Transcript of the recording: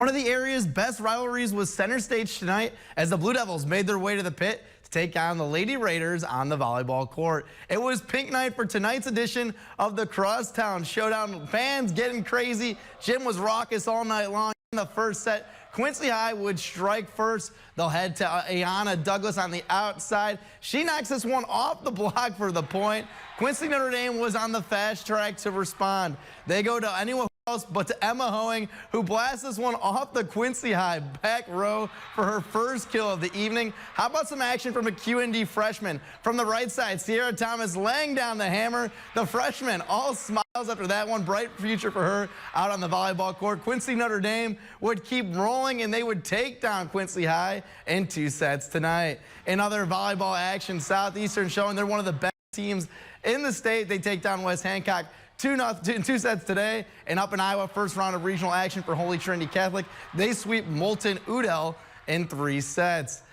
One of the area's best rivalries was center stage tonight as the Blue Devils made their way to the pit to take on the Lady Raiders on the volleyball court. It was pink night for tonight's edition of the Crosstown Showdown. Fans getting crazy. Gym was raucous all night long. In the first set, Quincy High would strike first. They'll head to Ayanna Douglas on the outside. She knocks this one off the block for the point. Quincy Notre Dame was on the fast track to respond. They go to anyone else but to Emma Hoeing, who blasts this one off the Quincy High back row for her first kill of the evening. How about some action from a QND freshman? From the right side, Sierra Thomas laying down the hammer. The freshman all smiles after that one. Bright future for her out on the volleyball court. Quincy Notre Dame would keep rolling, and they would take down Quincy High in 2 sets tonight. In other volleyball action, Southeastern showing they're one of the best teams in the state. They take down West Hancock 2 sets today. And up in Iowa, first round of regional action for Holy Trinity Catholic. They sweep Moulton Udall in 3 sets.